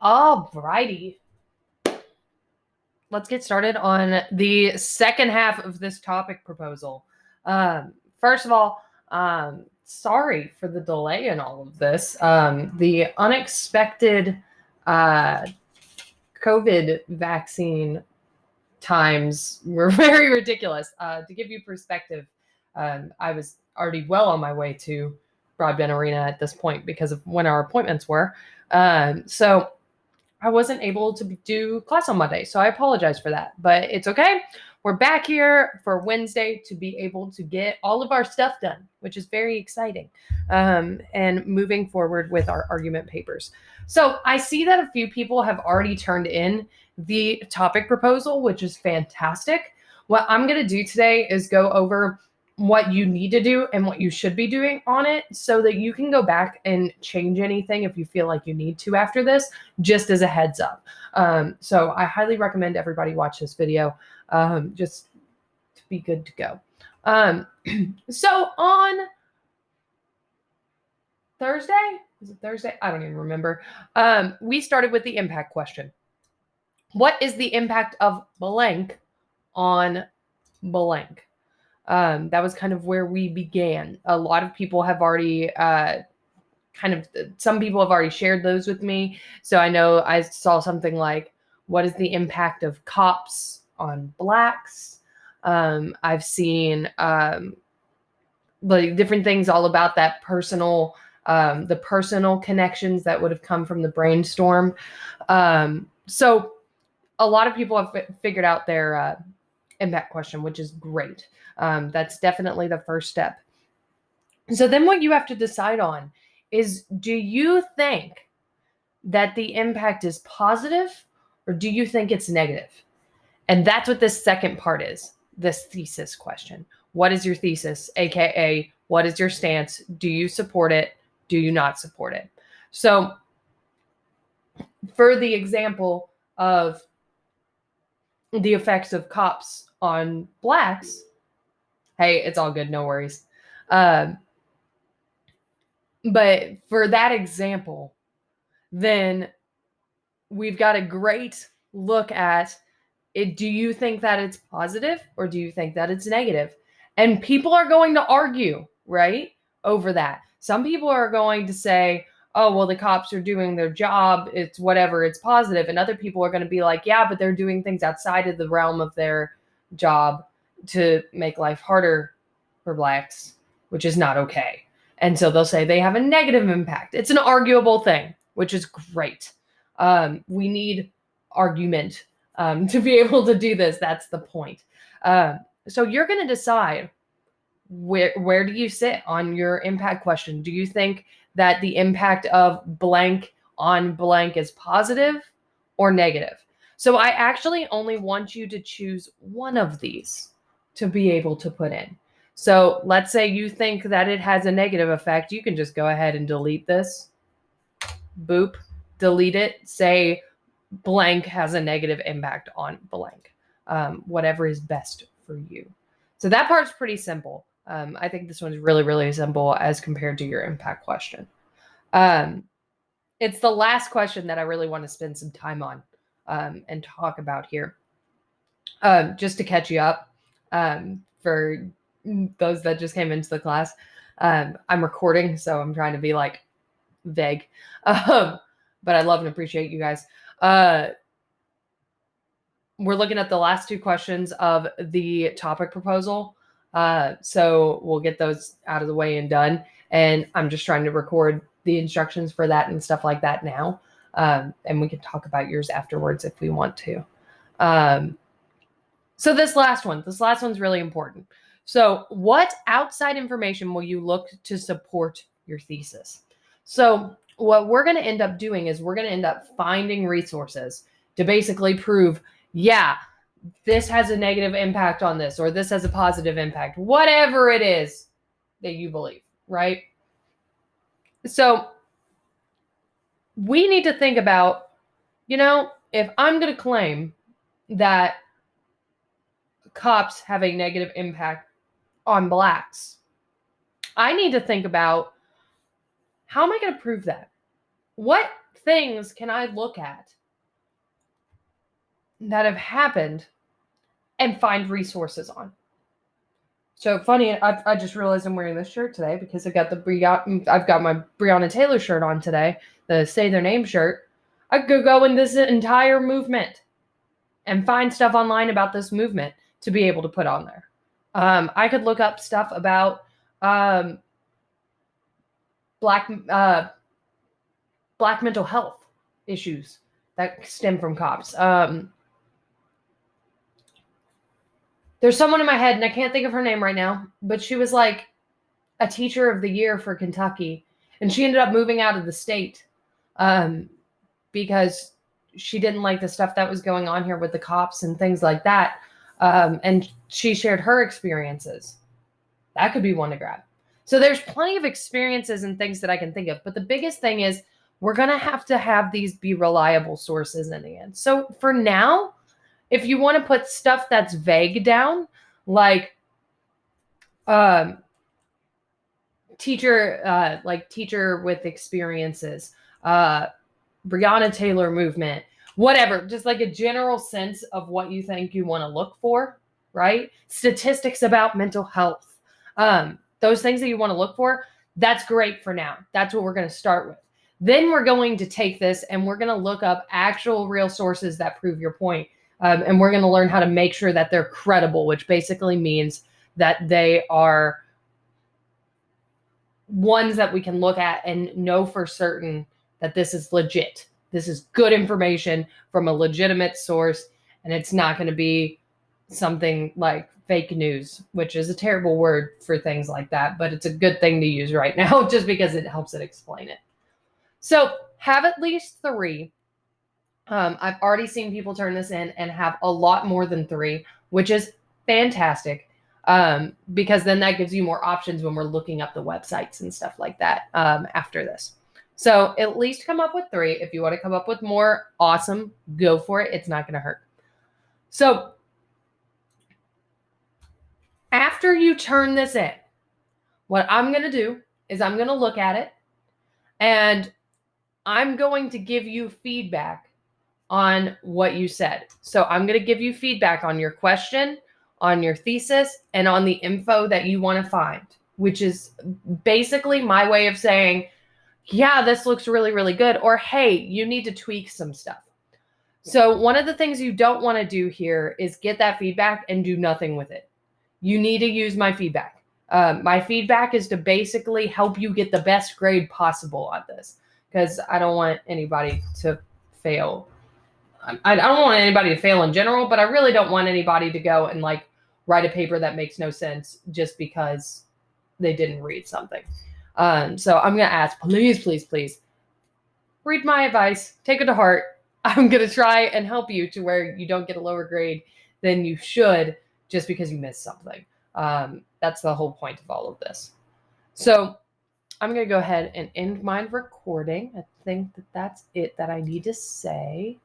Alrighty. Let's get started on the second half of this topic proposal. First of all, sorry for the delay in all of this. The unexpected COVID vaccine times were very ridiculous. To give you perspective, I was already well on my way to Broadbent Arena at this point because of when our appointments were. So I wasn't able to do class on Monday, so I apologize for that, but it's okay. We're back here for Wednesday to be able to get all of our stuff done, which is very exciting, and moving forward with our argument papers. So I see that a few people have already turned in the topic proposal, which is fantastic. What I'm going to do today is go over what you need to do and what you should be doing on it so that you can go back and change anything if you feel like you need to after this, just as a heads up. So I highly recommend everybody watch this video, just to be good to go. So on Thursday, was it Thursday? I don't even remember. We started with the impact question. What is the impact of blank on blank? That was kind of where we began. A lot of people have already some people have already shared those with me. So I know I saw something like, what is the impact of cops on blacks? I've seen like different things all about that personal, the personal connections that would have come from the brainstorm. So a lot of people have figured out their impact question, which is great. That's definitely the first step. So then what you have to decide on is, do you think that the impact is positive or do you think it's negative? And that's what this second part is, this thesis question. What is your thesis? AKA, what is your stance? Do you support it? Do you not support it? So for the example of the effects of cops on blacks, hey, it's all good, no worries. But for that example, then we've got a great look at it. Do you think that it's positive or do you think that it's negative? And people are going to argue, right, over that. Some people are going to say, oh, well, the cops are doing their job. It's whatever, it's positive. And other people are going to be like, yeah, but they're doing things outside of the realm of their job to make life harder for blacks, which is not okay. And so they'll say they have a negative impact. It's an arguable thing, which is great. We need argument to be able to do this. That's the point. So you're going to decide where do you sit on your impact question? Do you think that the impact of blank on blank is positive or negative? So I actually only want you to choose one of these to be able to put in. So let's say you think that it has a negative effect. You can just go ahead and delete this. Boop, delete it. Say blank has a negative impact on blank. Whatever is best for you. So that part's pretty simple. I think this one's really, really simple as compared to your impact question. It's the last question that I really want to spend some time on and talk about here. Just to catch you up, for those that just came into the class, I'm recording, so I'm trying to be like vague, but I love and appreciate you guys. We're looking at the last two questions of the topic proposal. So we'll get those out of the way and done. And I'm just trying to record the instructions for that and stuff like that now. And we can talk about yours afterwards if we want to. So this last one's really important. So what outside information will you look to support your thesis? So what we're going to end up doing is we're going to end up finding resources to basically prove, yeah, this has a negative impact on this, or this has a positive impact, whatever it is that you believe, right? So we need to think about, if I'm going to claim that cops have a negative impact on blacks, I need to think about, how am I going to prove that? What things can I look at that have happened and find resources on? So funny, I just realized I'm wearing this shirt today because I've got my Breonna Taylor shirt on today, the Say Their Name shirt. I could go in this entire movement and find stuff online about this movement to be able to put on there. I could look up stuff about black mental health issues that stem from cops. There's someone in my head, and I can't think of her name right now, but she was like a teacher of the year for Kentucky, and she ended up moving out of the state because she didn't like the stuff that was going on here with the cops and things like that. And she shared her experiences. That could be one to grab. So there's plenty of experiences and things that I can think of. But the biggest thing is we're going to have these be reliable sources in the end. So for now, if you want to put stuff that's vague down, like teacher with experiences, Breonna Taylor movement, whatever, just like a general sense of what you think you want to look for, right? Statistics about mental health, those things that you want to look for, that's great for now. That's what we're going to start with. Then we're going to take this and we're going to look up actual real sources that prove your point. And we're going to learn how to make sure that they're credible, which basically means that they are ones that we can look at and know for certain that this is legit. This is good information from a legitimate source, and it's not going to be something like fake news, which is a terrible word for things like that, but it's a good thing to use right now just because it helps it explain it. So have at least 3. I've already seen people turn this in and have a lot more than 3, which is fantastic. Because then that gives you more options when we're looking up the websites and stuff like that after this. So at least come up with 3. If you want to come up with more, awesome, go for it. It's not going to hurt. So after you turn this in, what I'm going to do is I'm going to look at it and I'm going to give you feedback on what you said. So I'm going to give you feedback on your question, on your thesis, and on the info that you want to find, which is basically my way of saying, yeah, this looks really, really good, or hey, you need to tweak some stuff. So one of the things you don't want to do here is get that feedback and do nothing with it. You need to use my feedback. My feedback is to basically help you get the best grade possible on this, because I don't want anybody to fail. I don't want anybody to fail in general, but I really don't want anybody to go and like write a paper that makes no sense just because they didn't read something. So I'm going to ask, please, please, please read my advice, take it to heart. I'm going to try and help you to where you don't get a lower grade than you should just because you missed something. That's the whole point of all of this. So I'm going to go ahead and end my recording. I think that that's it that I need to say.